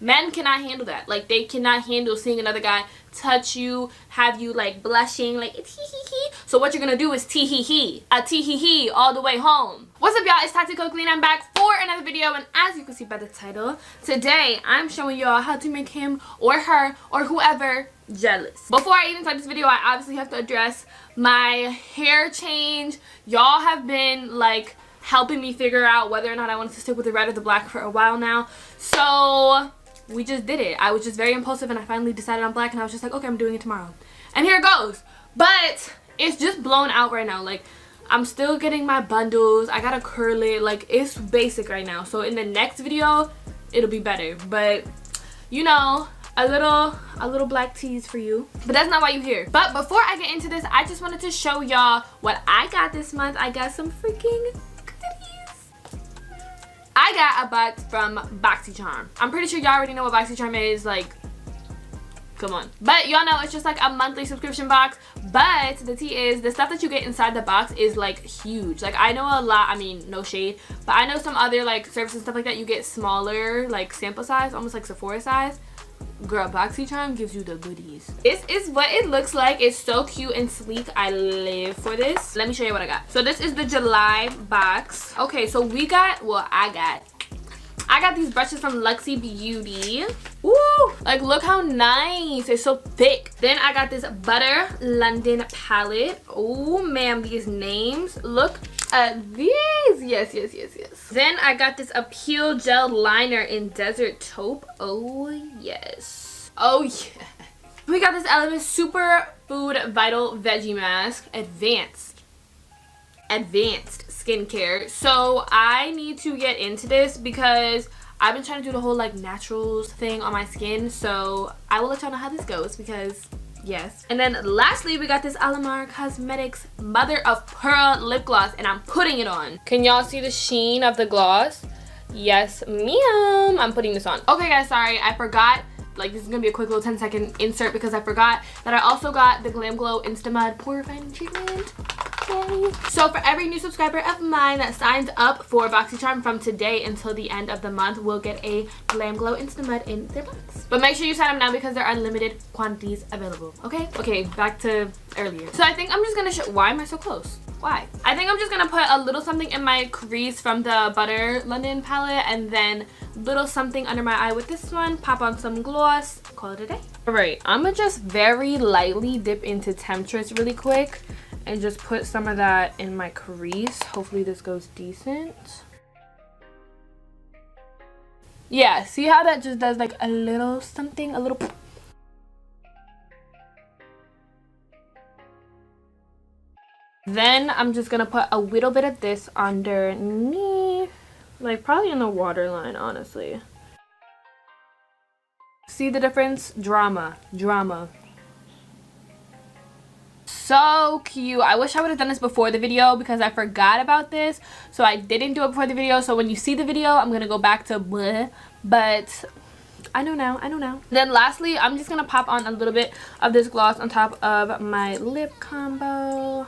Men cannot handle that. Like, they cannot handle seeing another guy touch you, have you like blushing, like it's hee. So what you're gonna do is tee hee all the way home. What's up, y'all? It's Tactical Clean. I'm back for another video, and as you can see by the title, today I'm showing y'all how to make him or her or whoever jealous. Before I even start this video, I obviously have to address my hair change. Y'all have been like helping me figure out whether or not I wanted to stick with the red or the black for a while now. So we just did it. I was just very impulsive and I finally decided on black, and I was just like, okay, I'm doing it tomorrow. And here it goes. But it's just blown out right now. Like, I'm still getting my bundles. I gotta curl it. Like, it's basic right now. So in the next video, it'll be better. But, you know, a little black tease for you. But that's not why you're here. But before I get into this, I just wanted to show y'all what I got this month. I got some freaking goodies. I got a box from BoxyCharm. I'm pretty sure y'all already know what BoxyCharm is. Like, come on. But y'all know it's just like a monthly subscription box. But the tea is, the stuff that you get inside the box is like huge. Like, I know a lot, I mean, no shade, but I know some other like services and stuff like that, you get smaller like sample size, almost like Sephora size. Girl, BoxyCharm gives you the goodies. This is what it looks like. It's so cute and sleek. I live for this. Let me show you what I got. So this is the July box. Okay, so we got, well, I got these brushes from Luxy Beauty. Woo! Like, look how nice. It's so thick. Then I got this Butter London palette. Oh, man, these names. Look at these. Yes. Then I got this Appeal Gel Liner in Desert Taupe. Oh, yes. Oh, yeah. We got this Element Super Food Vital Veggie Mask. Advanced skincare. So I need to get into this because I've been trying to do the whole like naturals thing on my skin. So I will let y'all know how this goes because yes. And then lastly, we got this Alamar Cosmetics Mother of Pearl lip gloss, and I'm putting it on. Can y'all see the sheen of the gloss? Yes, ma'am. I'm putting this on. Okay, guys, sorry, I forgot. Like, this is gonna be a quick little 10-second insert because I forgot that I also got the Glam Glow Instamud Pore Refining Treatment. Yay. So for every new subscriber of mine that signs up for BoxyCharm from today until the end of the month, will get a Glam Glow Instamud in their box. But make sure you sign up now because there are limited quantities available. Okay, back to earlier. So I think I'm just gonna why am I so close? Why? I think I'm just gonna put a little something in my crease from the Butter London palette, and then little something under my eye with this one, pop on some gloss, call it a day. All right, I'm gonna just very lightly dip into Temptress really quick and just put some of that in my crease. Hopefully this goes decent. Yeah, see how that just does like a little something, a little. Then I'm just gonna put a little bit of this underneath, like probably in the waterline, honestly. See the difference? Drama. So cute. I wish I would have done this before the video because I forgot about this. So I didn't do it before the video. So when you see the video, I'm gonna go back to bleh. But I know now. Then lastly, I'm just gonna pop on a little bit of this gloss on top of my lip combo.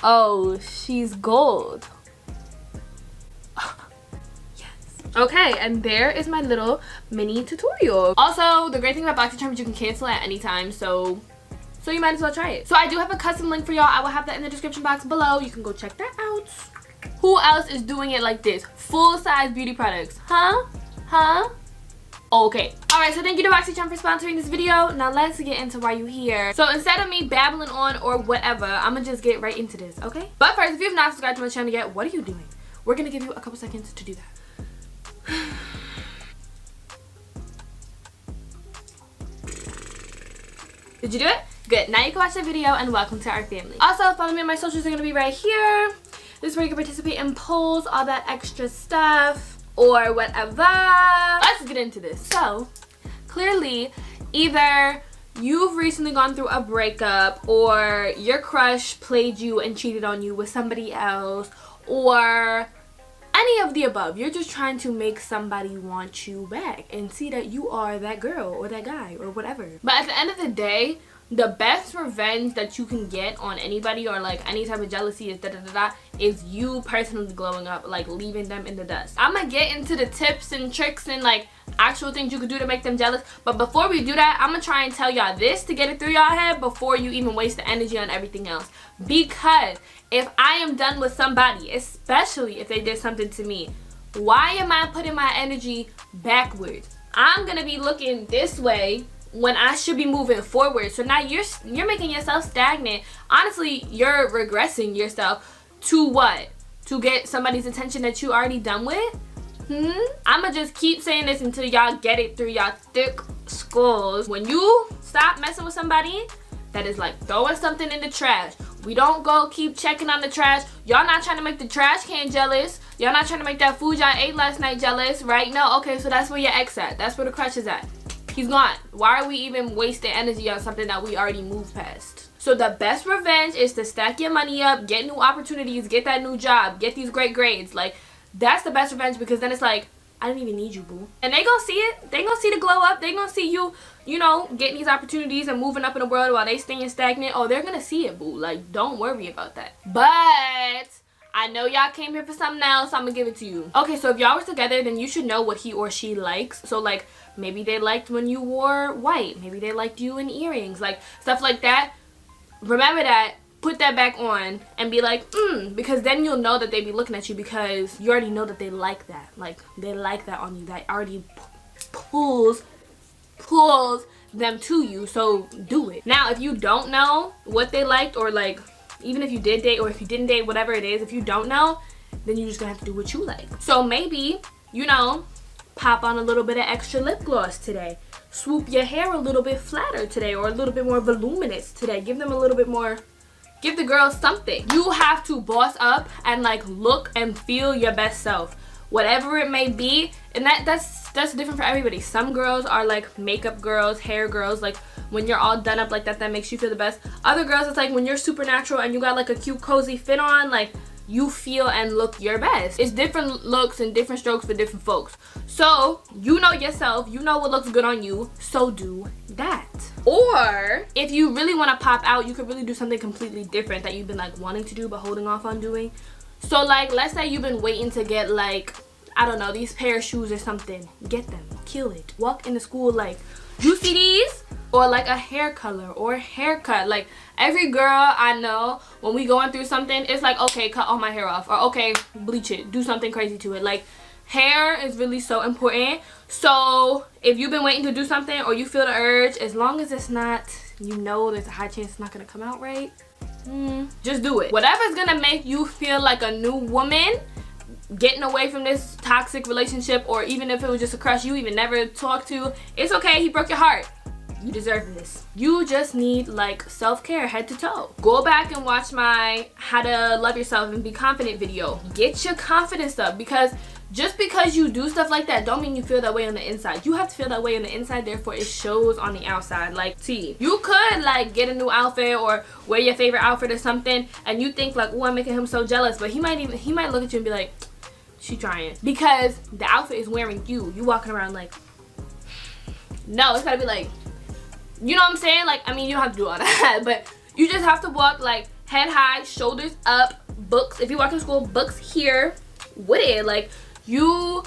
Oh, she's gold. Okay, and there is my little mini tutorial. Also, the great thing about BoxyCharm is you can cancel at any time, so you might as well try it. So I do have a custom link for y'all. I will have that in the description box below. You can go check that out. Who else is doing it like this? Full-size beauty products, huh? Okay. Alright, so thank you to BoxyCharm for sponsoring this video. Now let's get into why you're here. So instead of me babbling on or whatever, I'm gonna just get right into this, okay? But first, if you have not subscribed to my channel yet, what are you doing? We're gonna give you a couple seconds to do that. Did you do it? Good. Now you can watch the video, and welcome to our family. Also, follow me on my socials. They're gonna be right here. This is where you can participate in polls, all that extra stuff, or whatever. Let's get into this. So, clearly, either you've recently gone through a breakup, or your crush played you and cheated on you with somebody else, or any of the above. You're just trying to make somebody want you back and see that you are that girl or that guy or whatever. But at the end of the day, the best revenge that you can get on anybody or like any type of jealousy is you personally glowing up, like leaving them in the dust. I'm gonna get into the tips and tricks and like actual things you could do to make them jealous, but before we do that, I'm gonna try and tell y'all this to get it through y'all head before you even waste the energy on everything else. Because if I am done with somebody, especially if they did something to me, why am I putting my energy backwards? I'm gonna be looking this way when I should be moving forward. So now you're making yourself stagnant. Honestly, you're regressing yourself to what? To get somebody's attention that you already done with? I'ma just keep saying this until y'all get it through y'all thick skulls. When you stop messing with somebody that is like throwing something in the trash, we don't go keep checking on the trash. Y'all not trying to make the trash can jealous. Y'all not trying to make that food y'all ate last night jealous, right? No, okay, so that's where your ex at. That's where the crush is at. He's gone. Why are we even wasting energy on something that we already moved past? So the best revenge is to stack your money up, get new opportunities, get that new job, get these great grades. Like, that's the best revenge, because then it's like, I didn't even need you, boo. And they gonna see it. They gonna see the glow up. They gonna see you, you know, getting these opportunities and moving up in the world while they staying stagnant. Oh, they're gonna see it, boo. Like, don't worry about that. But I know y'all came here for something else, so I'm gonna give it to you. Okay, so if y'all were together, then you should know what he or she likes. So like, maybe they liked when you wore white. Maybe they liked you in earrings. Like, stuff like that. Remember that. Put that back on and be like, because then you'll know that they be looking at you, because you already know that they like that. Like, they like that on you. That already pulls them to you, so do it. Now, if you don't know what they liked, or like, even if you did date or if you didn't date, whatever it is, if you don't know, then you're just gonna have to do what you like. So maybe, you know, pop on a little bit of extra lip gloss today. Swoop your hair a little bit flatter today, or a little bit more voluminous today. Give them a little bit more, give the girls something. You have to boss up and like look and feel your best self, whatever it may be. And that's different for everybody. Some girls are like makeup girls, hair girls, like when you're all done up like that, that makes you feel the best. Other girls, it's like when you're super natural and you got like a cute cozy fit on, like you feel and look your best. It's different looks and different strokes for different folks. So you know yourself, you know what looks good on you, so do that. Or if you really want to pop out, you could really do something completely different that you've been like wanting to do but holding off on doing. So like, let's say you've been waiting to get like, I don't know, these pair of shoes or something. Get them, kill it. Walk into school like, you see these? Or like a hair color or haircut. Like, every girl I know, when we going through something, it's like, okay, cut all my hair off, or okay, bleach it, do something crazy to it. Like, hair is really so important. So if you've been waiting to do something, or you feel the urge, as long as it's not, you know there's a high chance it's not gonna come out right, just do it. Whatever's gonna make you feel like a new woman, getting away from this toxic relationship, or even if it was just a crush you even never talked to, it's okay, he broke your heart. You deserve this. You just need like self-care head to toe. Go back and watch my How to Love Yourself and Be Confident video. Get your confidence up, because just because you do stuff like that don't mean you feel that way on the inside. You have to feel that way on the inside, therefore it shows on the outside. Like, see, you could like get a new outfit or wear your favorite outfit or something, and you think like, oh, I'm making him so jealous, but he might look at you and be like, she trying, because the outfit is wearing you. You walking around like, no, it's gotta be like, you know what I'm saying? Like, I mean, you don't have to do all that, but you just have to walk like head high, shoulders up, books. If you walk in school, books here with it. Like, you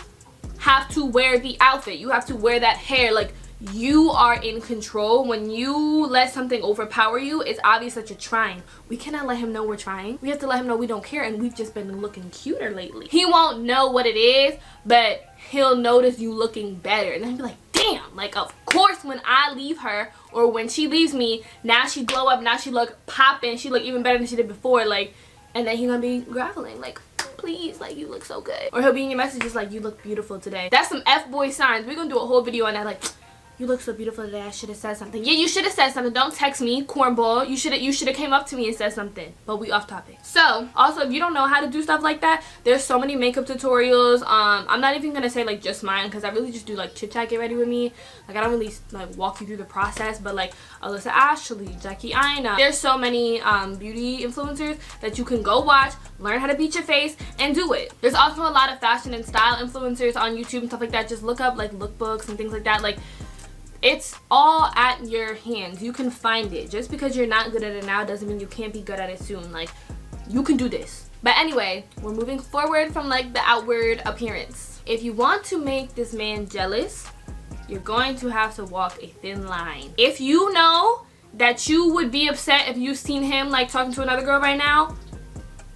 have to wear the outfit. You have to wear that hair. Like, you are in control. When you let something overpower you, it's obvious that you're trying. We cannot let him know we're trying. We have to let him know we don't care, and we've just been looking cuter lately. He won't know what it is, but he'll notice you looking better, and then he'll be like, damn, like, of course when I leave her, or when she leaves me, now she glow up, now she look popping, she look even better than she did before, like, and then he's gonna be groveling like, please, like, you look so good. Or he'll be in your messages like, you look beautiful today. That's some F-boy signs. We're gonna do a whole video on that, like, you look so beautiful today, I should have said something. Yeah, you should have said something. Don't text me, cornball. You should have came up to me and said something. But we off topic. So, also, if you don't know how to do stuff like that, there's so many makeup tutorials. I'm not even gonna say like just mine, because I really just do like chit chat, get ready with me. Like, I don't really like walk you through the process, but like Alyssa Ashley, Jackie Aina. There's so many beauty influencers that you can go watch, learn how to beat your face, and do it. There's also a lot of fashion and style influencers on YouTube and stuff like that. Just look up like lookbooks and things like that. Like, It's all at your hands. You can find it. Just because you're not good at it now doesn't mean you can't be good at it soon. Like, you can do this. But anyway, we're moving forward from like the outward appearance. If you want to make this man jealous, you're going to have to walk a thin line. If you know that you would be upset if you seen him like talking to another girl right now,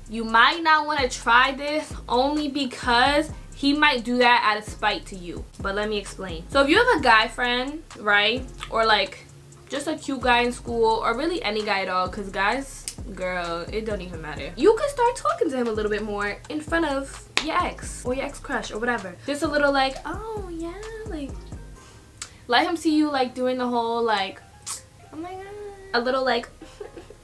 you might not want to try this, only because he might do that out of spite to you. But let me explain. So if you have a guy friend, right, or like just a cute guy in school, or really any guy at all, because guys, girl, it don't even matter, you can start talking to him a little bit more in front of your ex or your ex crush or whatever. Just a little like, oh yeah, like let him see you like doing the whole like, oh my god, a little like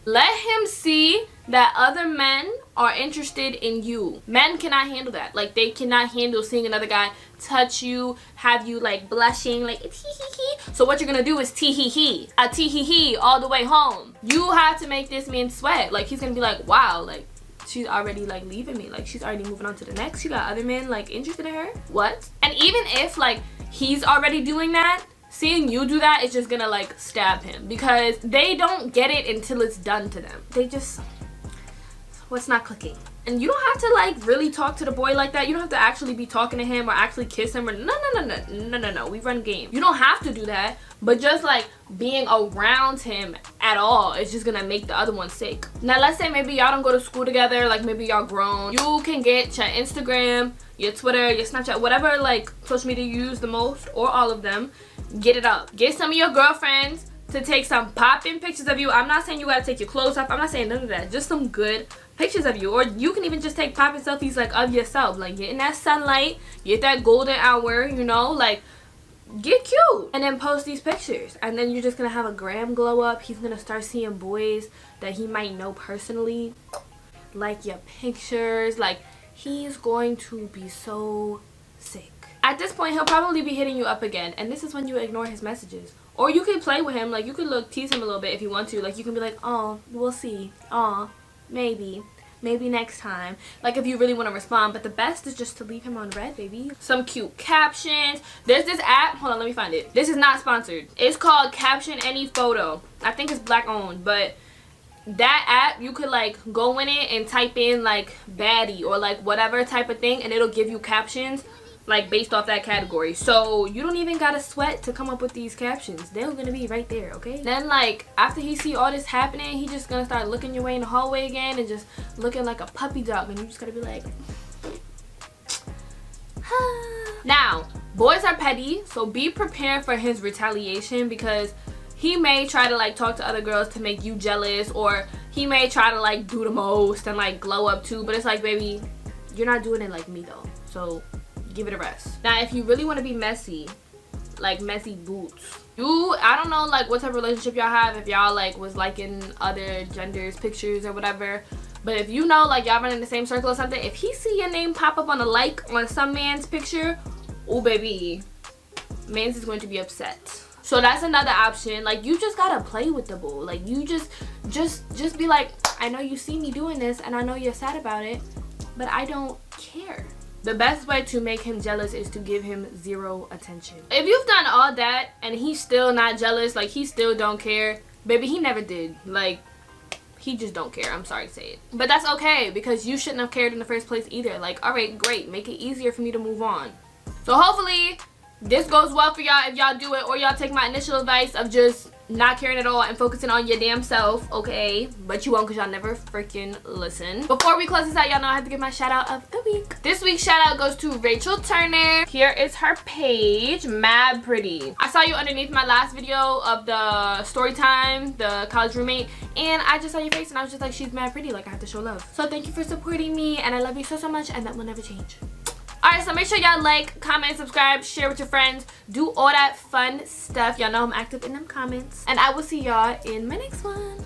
let him see that other men are interested in you. Men cannot handle that. Like, they cannot handle seeing another guy touch you, have you like blushing, like it's hee. So what you're gonna do is tee-hee-hee, a tee-hee-hee all the way home. You have to make this man sweat. Like, he's gonna be like, wow, like she's already like leaving me, like she's already moving on to the next. She got other men like interested in her. What? And even if like he's already doing that, seeing you do that is just gonna like stab him, because they don't get it until it's done to them. They just, what's not clicking? And you don't have to like really talk to the boy like that. You don't have to actually be talking to him or actually kiss him or no. We run game. You don't have to do that, but just like being around him at all is just gonna make the other one sick. Now let's say maybe y'all don't go to school together, like maybe y'all grown. You can get your Instagram, your Twitter, your Snapchat, whatever like social media you use the most, or all of them. Get it up. Get some of your girlfriends to take some popping pictures of you. I'm not saying you gotta take your clothes off. I'm not saying none of that. Just some good pictures of you. Or you can even just take popping selfies like of yourself. Like, get in that sunlight, get that golden hour, you know, like get cute. And then post these pictures. And then you're just gonna have a gram glow up. He's gonna start seeing boys that he might know personally, like your pictures. Like, he's going to be so sick. At this point, he'll probably be hitting you up again, and this is when you ignore his messages. Or you could play with him, like you could tease him a little bit if you want to. Like, you can be like, oh, we'll see. Oh, maybe next time. Like, if you really want to respond. But the best is just to leave him on red, baby. Some cute captions. There's this app. Hold on, let me find it. This is not sponsored. It's called Caption Any Photo. I think it's black owned, but that app, you could like go in it and type in like baddie or like whatever type of thing, and it'll give you captions like based off that category. So you don't even gotta sweat to come up with these captions. They're gonna be right there, okay? Then like after he see all this happening, he just gonna start looking your way in the hallway again and just looking like a puppy dog, and you just gotta be like now, boys are petty, so be prepared for his retaliation, because he may try to like talk to other girls to make you jealous, or he may try to like do the most and like glow up too. But it's like, baby, you're not doing it like me though, so give it a rest. Now, if you really want to be messy, like messy boots, I don't know like what type of relationship y'all have, if y'all like was liking other genders pictures or whatever, but if you know like y'all run in the same circle or something, if he see your name pop up on a like on some man's picture, oh baby, man's is going to be upset. So that's another option. Like, you just gotta play with the bull. Like, you just be like, I know you see me doing this and I know you're sad about it, but I don't care. The best way to make him jealous is to give him zero attention. If you've done all that and he's still not jealous, like he still don't care, baby, he never did. Like, he just don't care. I'm sorry to say it, but that's okay, because you shouldn't have cared in the first place either. Like, all right, great, make it easier for me to move on. So hopefully this goes well for y'all if y'all do it, or y'all take my initial advice of just not caring at all and focusing on your damn self, okay? But you won't, because y'all never freaking listen. Before we close this out, y'all know I have to give my shout out of the week. This week's shout out goes to Rachel Turner. Here is her page, mad pretty. I saw you underneath my last video of the story time, the college roommate, and I just saw your face and I was just like, she's mad pretty, like I have to show love. So thank you for supporting me, and I love you so much, and that will never change. Alright, so make sure y'all like, comment, subscribe, share with your friends, do all that fun stuff. Y'all know I'm active in them comments. And I will see y'all in my next one.